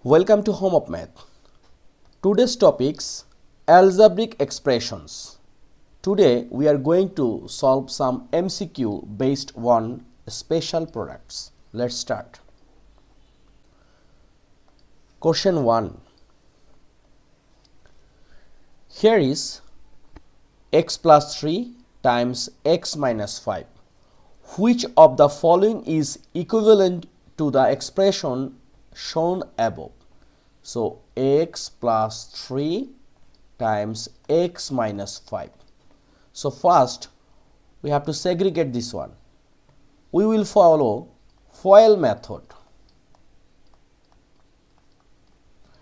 Welcome to Home of Math. Today's topics algebraic expressions. Today we are going to solve some MCQ based on special products. Let's start. Question 1. Here is x plus 3 times x minus 5. Which of the following is equivalent to the expression shown above? So x plus 3 times x minus 5. So first we have to segregate this one. We will follow FOIL method.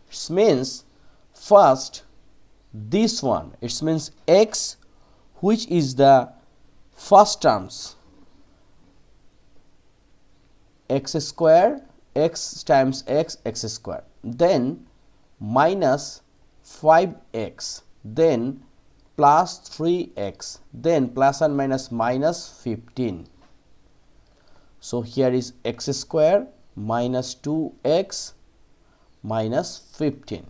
It means first this one, it means x, which is the first terms, x square, x times x, x square, then minus 5x, then plus 3x, then plus and minus minus 15. So here is x square minus 2x minus 15.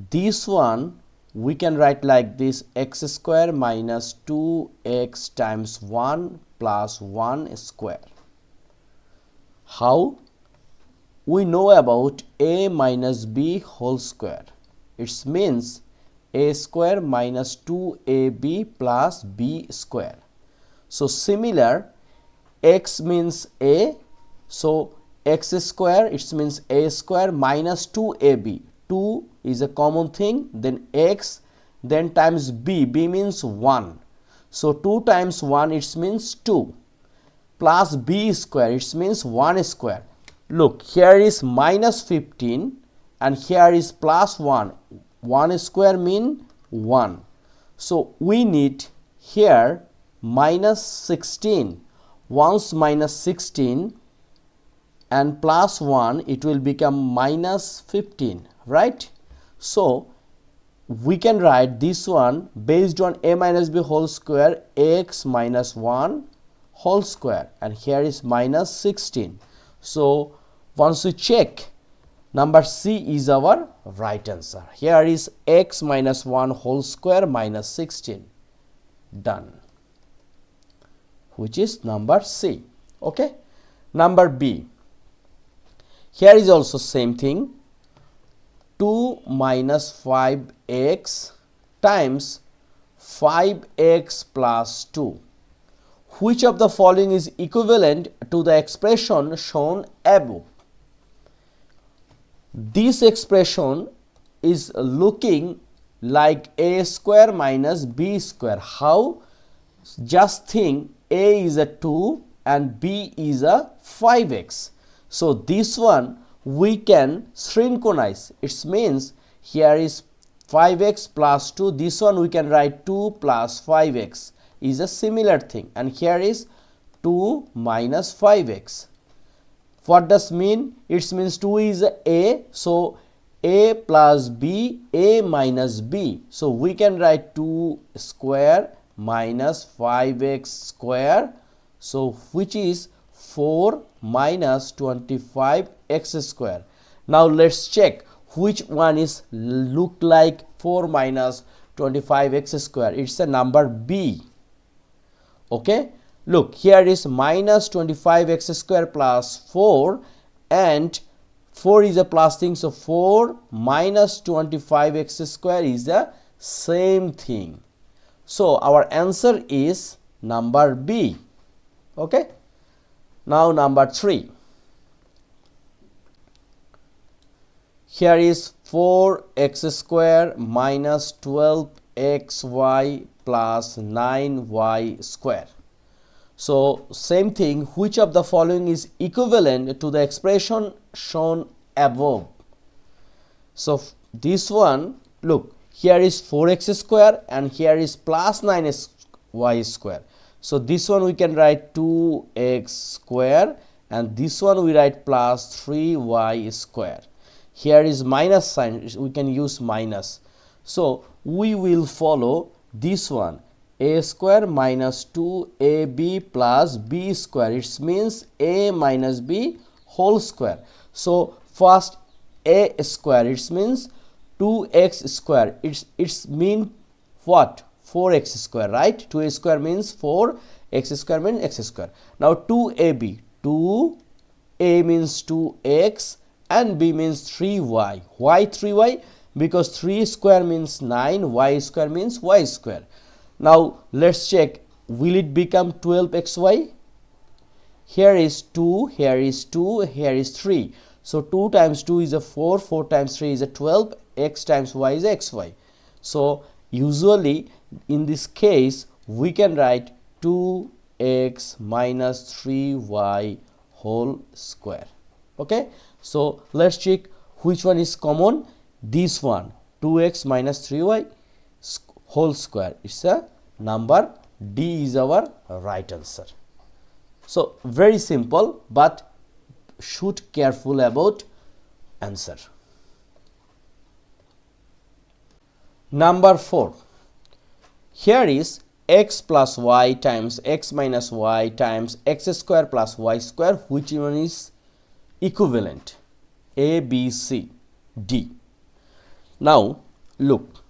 This one we can write like this: x square minus 2x times 1 plus 1 square. How? We know about a minus b whole square. It means a square minus 2ab plus b square. So similar, x means a, so x square, it means a square minus 2ab. 2 is a common thing, then x, then times b, b means 1. So 2 times 1, it means 2, plus b square, it means 1 square. Look, here is minus 15 and here is plus 1. 1 square mean 1. So we need here minus 16. Once minus 16 and plus 1, it will become minus 15, right? So we can write this one based on a minus b whole square, x minus 1 whole square, and here is minus 16. So once we check, number C is our right answer. Here is x minus 1 whole square minus 16. Done. Which is number C. Okay. Number B. Here is also same thing. 2 minus 5x times 5x plus 2. Which of the following is equivalent to the expression shown above? This expression is looking like a square minus b square. How? Just think, a is a 2 and b is a 5x. So this one we can synchronize. It means here is 5x plus 2. This one we can write 2 plus 5x is a similar thing, and here is 2 minus 5x. What does mean? It means 2 is a, so a plus b, a minus b. So we can write 2 square minus 5x square, so which is 4 minus 25x square. Now let's check which one is look like 4 minus 25x square. It's a number B. Okay, look, here is minus 25x square plus 4, and 4 is a plus thing, so 4 minus 25x square is the same thing. So our answer is number B. Okay. Now number 3. Here is 4x square minus 12xy plus 9y square. So same thing, which of the following is equivalent to the expression shown above? So this one, look, here is 4x square and here is plus 9y square. So this one we can write 2x square, and this one we write plus 3y square. Here is minus sign, we can use minus. So we will follow this one, a square minus 2ab plus b square. It means a minus b whole square. So first a square, it means 2x square. It's mean what? 4x square, right? 2a square means 4, x square means x square. Now 2ab, 2a means 2x and b means 3y. Why 3y? Because 3 square means 9, y square means y square. Now let's check, will it become 12xy? Here is 2, here is 2, here is 3. So 2 times 2 is a 4, 4 times 3 is a 12, x times y is xy. So usually in this case we can write 2x minus 3y whole square. Okay, so let's check which one is common. This one, 2x minus 3y whole square. It's a number. D is our right answer. So very simple, but should careful about answer. Number 4. Here is x plus y times x minus y times x square plus y square. Which one is equivalent? A, B, C, D. Now look,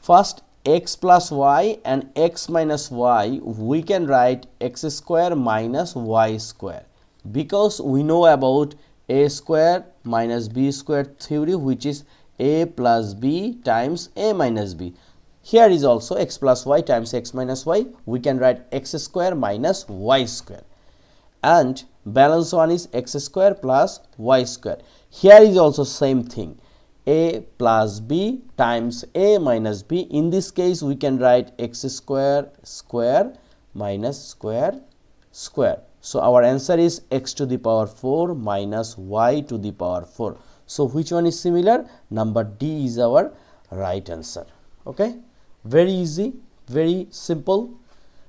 first x plus y and x minus y, we can write x square minus y square, because we know about a square minus b square theory, which is a plus b times a minus b. Here is also x plus y times x minus y. We can write x square minus y square, and balance one is x square plus y square. Here is also same thing, a plus b times a minus b. In this case we can write x square square minus square square. So our answer is x to the power 4 minus y to the power 4. So which one is similar? Number D is our right answer. Okay, very easy, very simple.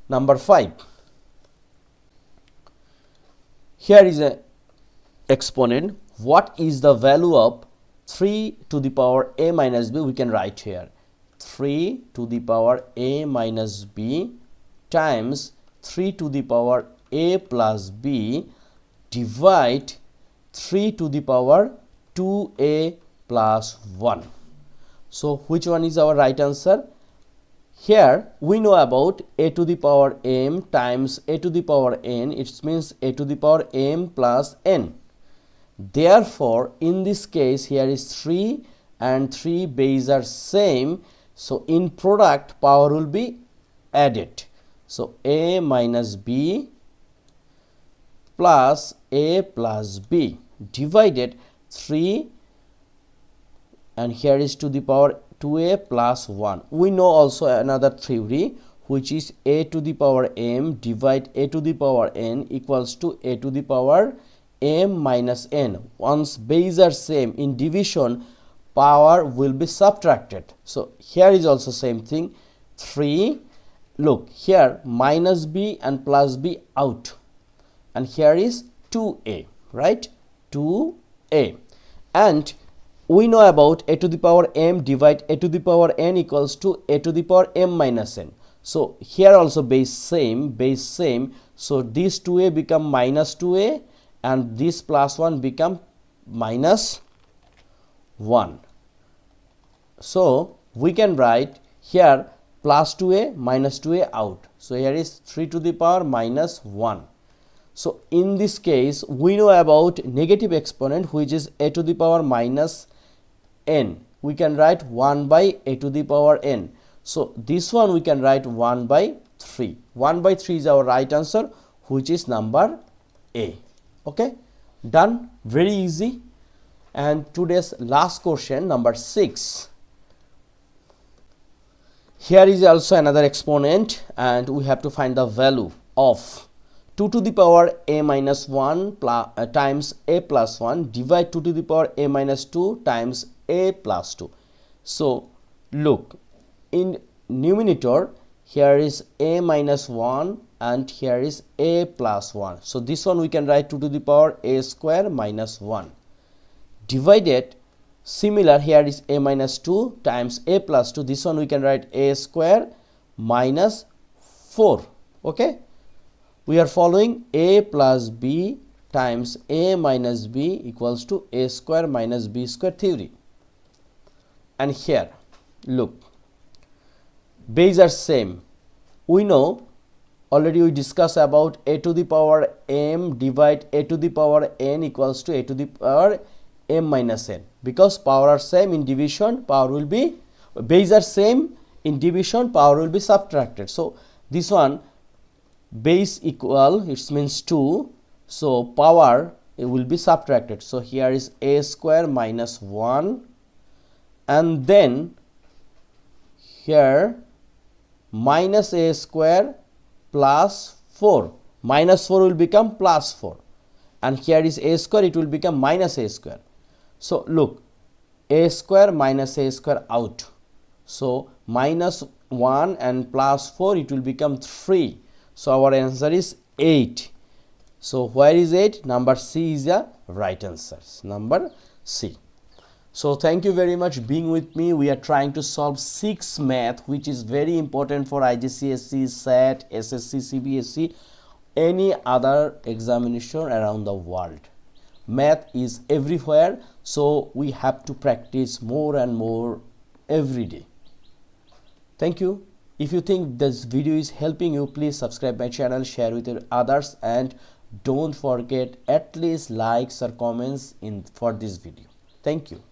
Number 5. Here is a exponent. What is the value of 3 to the power a minus b? We can write here 3 to the power a minus b times 3 to the power a plus b divide 3 to the power 2a plus 1. So which one is our right answer? Here we know about a to the power m times a to the power n. It means a to the power m plus n. Therefore in this case here is 3 and 3 base are same, so in product power will be added. So a minus b plus a plus b divided 3, and here is to the power 2a plus 1. We know also another theory, which is a to the power m divide a to the power n equals to a to the power m minus n. Once base are same, in division power will be subtracted. So here is also same thing, 3. Look here, minus b and plus b out, and here is 2a, right? 2a, and we know about a to the power m divide a to the power n equals to a to the power m minus n. So here also base same, so this 2a become minus 2a and this plus 1 become minus 1. So we can write here plus 2a minus 2a out. So here is 3 to the power minus 1. So in this case we know about negative exponent, which is a to the power minus n. We can write 1 by a to the power n. So this one we can write 1 by 3. 1 by 3 is our right answer, which is number A. Okay, done, very easy. And today's last question, number 6. Here is also another exponent, and we have to find the value of 2 to the power a minus 1 times a plus 1 divide 2 to the power a minus 2 times a plus 2. So look, in numerator here is a minus 1 and here is a plus 1. So this one we can write 2 to the power a square minus 1 divided, similar here is a minus 2 times a plus 2. This one we can write a square minus 4. Okay, we are following a plus b times a minus b equals to a square minus b square theory. And here look, base are same. We know already, we discussed about a to the power m divide a to the power n equals to a to the power m minus n, because power are same in division, power will be, base are same in division, power will be subtracted. So this one base equal, it means 2, so power it will be subtracted. So here is a square minus 1, and then here minus a square plus 4, minus 4 will become plus 4, and here is a square, it will become minus a square. So look, a square minus a square out, so minus 1 and plus 4, it will become 3. So our answer is 8. So where is 8? Number C is the right answer, number C. So thank you very much being with me. We are trying to solve 6 math, which is very important for IGCSE, SET, SSC, CBSE, any other examination around the world. Math is everywhere, so we have to practice more and more every day. Thank you. If you think this video is helping you, please subscribe my channel, share with your others, and don't forget at least likes or comments for this video. Thank you.